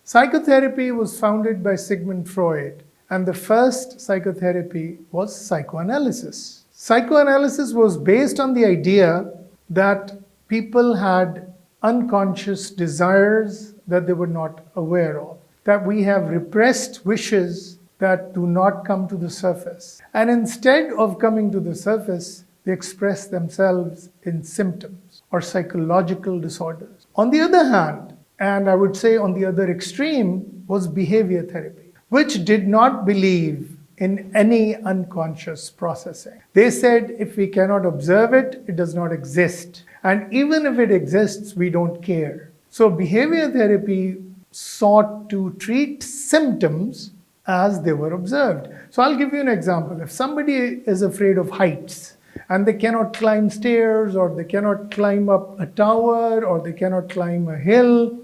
Psychotherapy was founded by Sigmund Freud, and the first psychotherapy was psychoanalysis. Psychoanalysis was based on the idea that people had unconscious desires that they were not aware of, that we have repressed wishes that do not come to the surface. And instead of coming to the surface, they express themselves in symptoms or psychological disorders. On the other hand, and I would say on the other extreme, was behavior therapy, which did not believe in any unconscious processing. They said if we cannot observe it, it does not exist. And even if it exists, we don't care. So behavior therapy sought to treat symptoms as they were observed. So I'll give you an example. If somebody is afraid of heights and they cannot climb stairs, or they cannot climb up a tower, or they cannot climb a hill,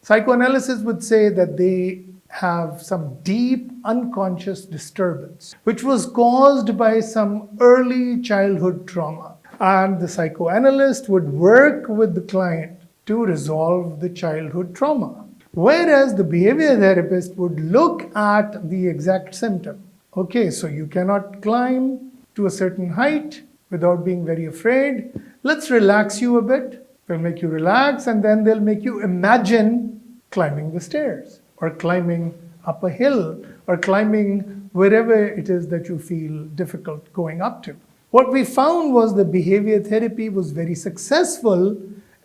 psychoanalysis would say that they have some deep unconscious disturbance, which was caused by some early childhood trauma. And the psychoanalyst would work with the client to resolve the childhood trauma. Whereas the behavior therapist would look at the exact symptom. Okay, so you cannot climb to a certain height without being very afraid. Let's relax you a bit. They'll make you relax, and then they'll make you imagine climbing the stairs, or climbing up a hill, or climbing wherever it is that you feel difficult going up to. What we found was the behavior therapy was very successful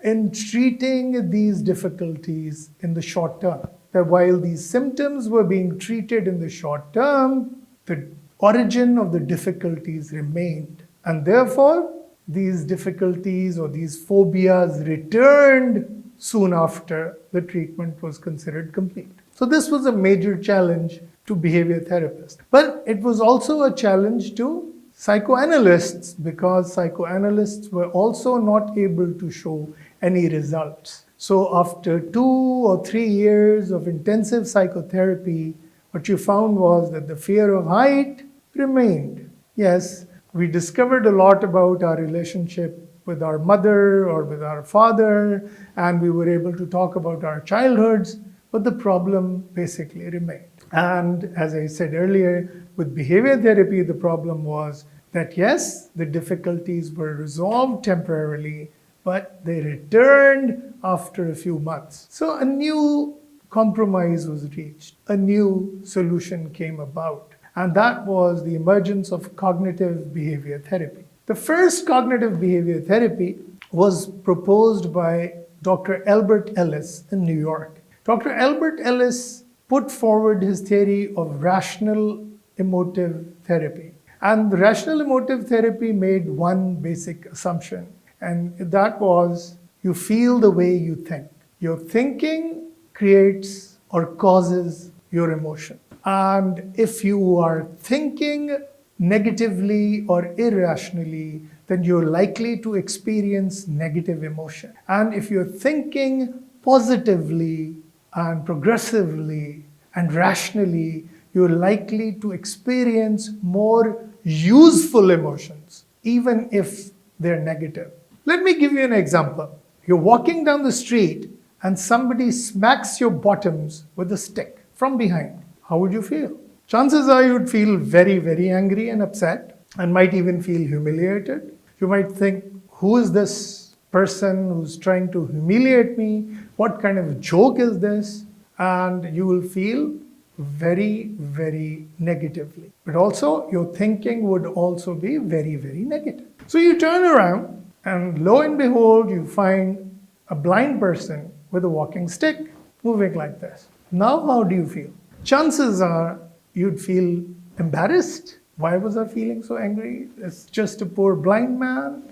in treating these difficulties in the short term. That while these symptoms were being treated in the short term, the origin of the difficulties remained. And therefore, these difficulties or these phobias returned soon after the treatment was considered complete. So this was a major challenge to behavior therapists. But it was also a challenge to psychoanalysts, because psychoanalysts were also not able to show any results. So after 2 or 3 years of intensive psychotherapy, what you found was that the fear of height remained. Yes, we discovered a lot about our relationship with our mother or with our father, and we were able to talk about our childhoods, but the problem basically remained. And as I said earlier, with behavior therapy, the problem was that yes, the difficulties were resolved temporarily, but they returned after a few months. So a new compromise was reached, a new solution came about, and that was the emergence of cognitive behavior therapy. The first cognitive behavior therapy was proposed by Dr. Albert Ellis in New York. Dr. Albert Ellis put forward his theory of rational emotive therapy. And the rational emotive therapy made one basic assumption, and that was you feel the way you think. Your thinking creates or causes your emotion. And if you are thinking negatively or irrationally, then you're likely to experience negative emotion. And if you're thinking positively and progressively and rationally, you're likely to experience more useful emotions, even if they're negative. Let me give you an example. You're walking down the street and somebody smacks your bottoms with a stick from behind. How would you feel? Chances are you'd feel very, very angry and upset, and might even feel humiliated. You might think, who is this person who's trying to humiliate me? What kind of joke is this? And you will feel very, very negatively. But also, your thinking would also be very, very negative. So you turn around, and lo and behold, you find a blind person with a walking stick moving like this. Now, how do you feel? Chances are you'd feel embarrassed. Why was I feeling so angry? It's just a poor blind man.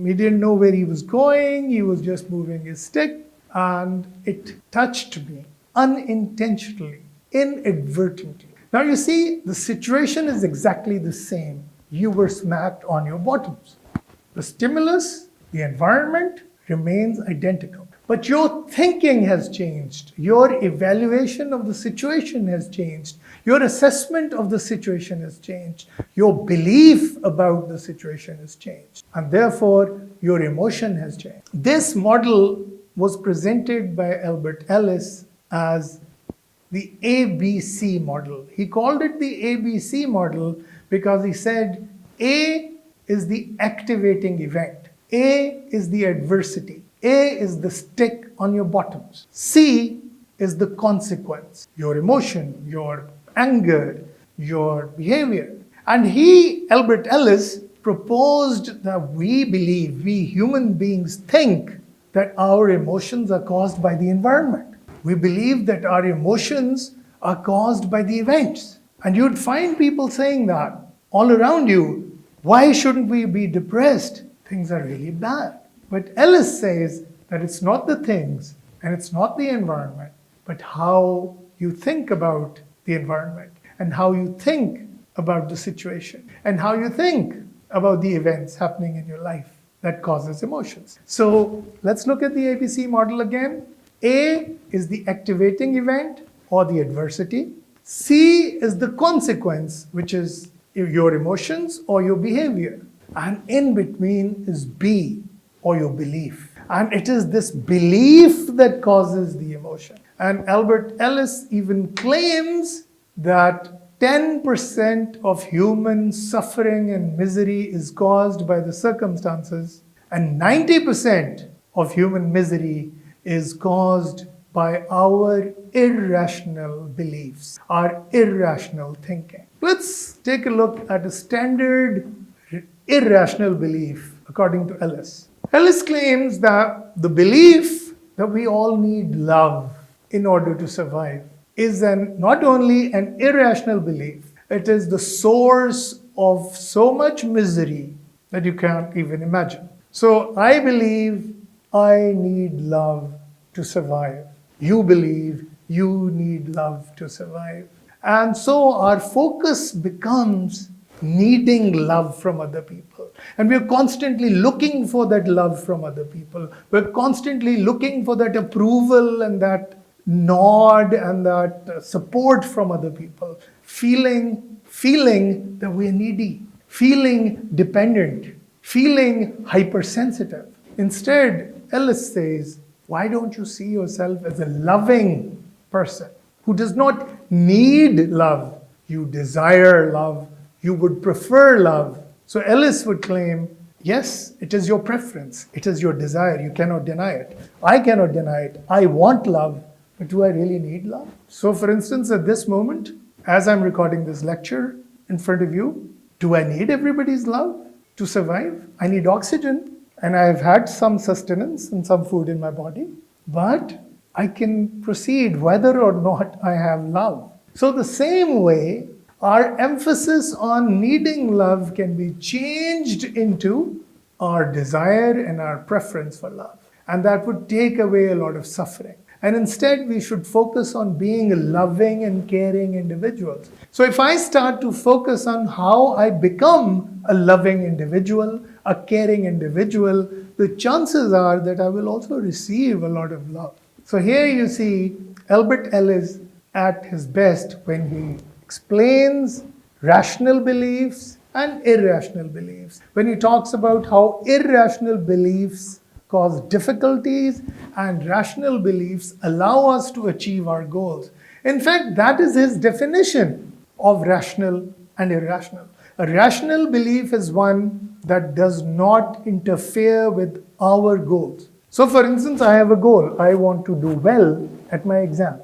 He didn't know where he was going. He was just moving his stick. And it touched me unintentionally, inadvertently. Now you see, the situation is exactly the same. You were smacked on your bottoms. The stimulus, the environment remains identical. But your thinking has changed. Your evaluation of the situation has changed. Your assessment of the situation has changed. Your belief about the situation has changed. And therefore, your emotion has changed. This model was presented by Albert Ellis, as the ABC model. He called it the ABC model because he said A is the activating event, A is the adversity, A is the stick on your bottoms, C is the consequence, your emotion, your anger, your behavior. And he, Albert Ellis, proposed that we believe, we human beings think that our emotions are caused by the environment. We believe that our emotions are caused by the events. And you'd find people saying that all around you. Why shouldn't we be depressed? Things are really bad. But Ellis says that it's not the things and it's not the environment, but how you think about the environment and how you think about the situation and how you think about the events happening in your life that causes emotions. So let's look at the ABC model again. A is the activating event or the adversity. C is the consequence, which is your emotions or your behavior. And in between is B, or your belief. And it is this belief that causes the emotion. And Albert Ellis even claims that 10% of human suffering and misery is caused by the circumstances, and 90% of human misery is caused by our irrational beliefs, our irrational thinking. Let's take a look at a standard irrational belief according to Ellis. Ellis claims that the belief that we all need love in order to survive is not only an irrational belief, it is the source of so much misery that you can't even imagine. So I believe I need love to survive. You believe you need love to survive. And so our focus becomes needing love from other people. And we're constantly looking for that love from other people. We're constantly looking for that approval and that nod and that support from other people. Feeling that we're needy. Feeling dependent. Feeling hypersensitive. Instead, Ellis says, why don't you see yourself as a loving person who does not need love? You desire love. You would prefer love. So Ellis would claim, yes, it is your preference. It is your desire. You cannot deny it. I cannot deny it. I want love, but do I really need love? So for instance, at this moment, as I'm recording this lecture in front of you, do I need everybody's love to survive? I need oxygen, and I've had some sustenance and some food in my body, but I can proceed whether or not I have love. So the same way, our emphasis on needing love can be changed into our desire and our preference for love. And that would take away a lot of suffering. And instead, we should focus on being loving and caring individuals. So if I start to focus on how I become a loving individual, a caring individual, the chances are that I will also receive a lot of love. So here you see Albert Ellis at his best when he explains rational beliefs and irrational beliefs. When he talks about how irrational beliefs cause difficulties and rational beliefs allow us to achieve our goals. In fact, that is his definition of rational and irrational. A rational belief is one that does not interfere with our goals. So for instance, I have a goal. I want to do well at my exam.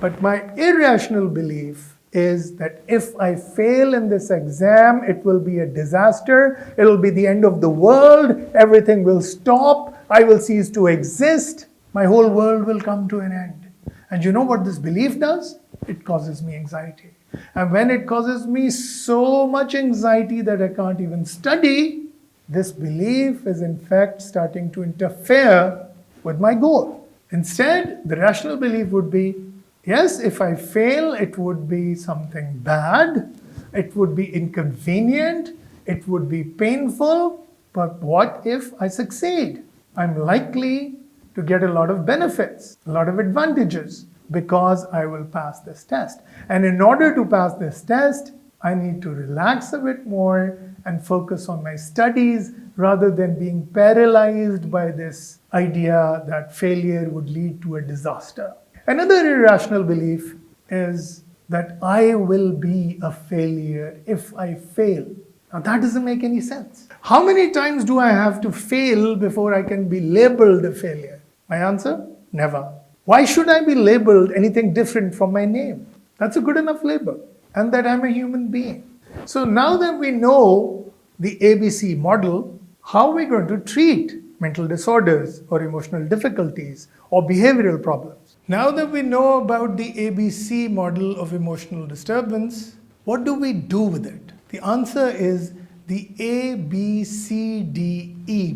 But my irrational belief is that if I fail in this exam, it will be a disaster. It will be the end of the world. Everything will stop. I will cease to exist. My whole world will come to an end. And you know what this belief does? It causes me anxiety. And when it causes me so much anxiety that I can't even study, this belief is in fact starting to interfere with my goal. Instead, the rational belief would be, yes, if I fail, it would be something bad, it would be inconvenient, it would be painful, but what if I succeed? I'm likely to get a lot of benefits, a lot of advantages, because I will pass this test. And in order to pass this test, I need to relax a bit more and focus on my studies rather than being paralyzed by this idea that failure would lead to a disaster. Another irrational belief is that I will be a failure if I fail. Now that doesn't make any sense. How many times do I have to fail before I can be labeled a failure? My answer? Never. Why should I be labeled anything different from my name? That's a good enough label. And that I'm a human being. So now that we know the ABC model, how are we going to treat mental disorders or emotional difficulties or behavioral problems? Now that we know about the ABC model of emotional disturbance, what do we do with it? The answer is the ABCDE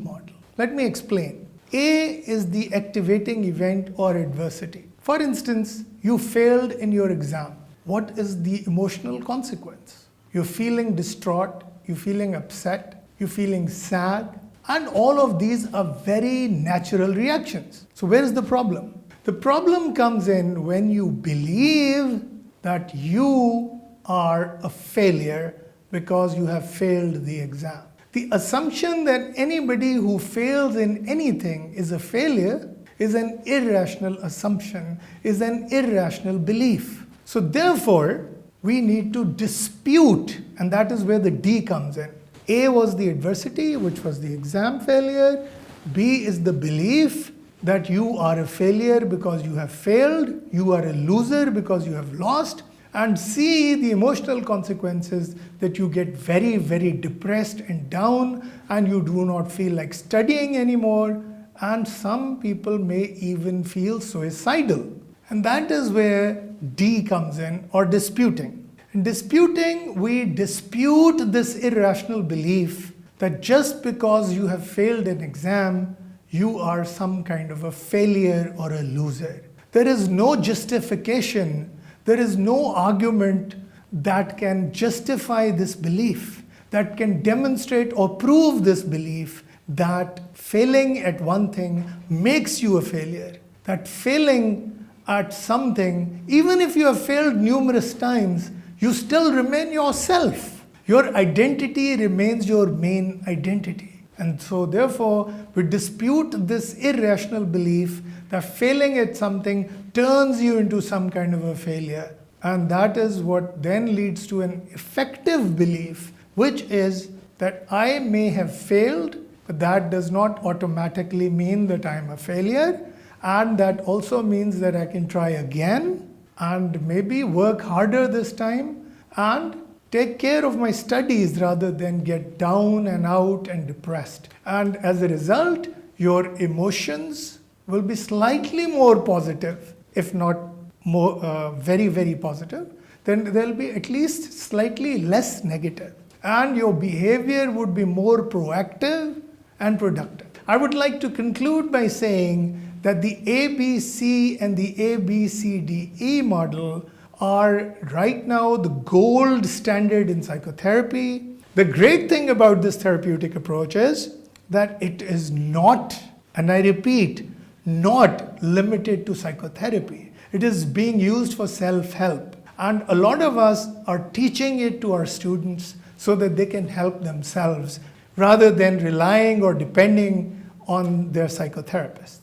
model. Let me explain. A is the activating event or adversity. For instance, you failed in your exam. What is the emotional consequence? You're feeling distraught, you're feeling upset, you're feeling sad, and all of these are very natural reactions. So where is the problem? The problem comes in when you believe that you are a failure because you have failed the exam. The assumption that anybody who fails in anything is a failure is an irrational assumption, is an irrational belief. So therefore, we need to dispute, and that is where the D comes in. A was the adversity, which was the exam failure. B is the belief that you are a failure because you have failed, you are a loser because you have lost. And C, the emotional consequences, that you get very, very depressed and down and you do not feel like studying anymore. And some people may even feel suicidal. And that is where D comes in, or disputing. In disputing, we dispute this irrational belief that just because you have failed an exam, you are some kind of a failure or a loser. There is no justification, there is no argument that can justify this belief, that can demonstrate or prove this belief that failing at one thing makes you a failure, that failing at something, even if you have failed numerous times, you still remain yourself. Your identity remains your main identity. And so therefore, we dispute this irrational belief that failing at something turns you into some kind of a failure. And that is what then leads to an effective belief, which is that I may have failed, but that does not automatically mean that I am a failure. And that also means that I can try again and maybe work harder this time and take care of my studies rather than get down and out and depressed. And as a result, your emotions will be slightly more positive, if not more, very, very positive. Then there'll be at least slightly less negative. And your behavior would be more proactive and productive. I would like to conclude by saying that the ABC and the ABCDE model are right now the gold standard in psychotherapy. The great thing about this therapeutic approach is that it is not, and I repeat, not limited to psychotherapy. It is being used for self-help. And a lot of us are teaching it to our students so that they can help themselves rather than relying or depending on their psychotherapist.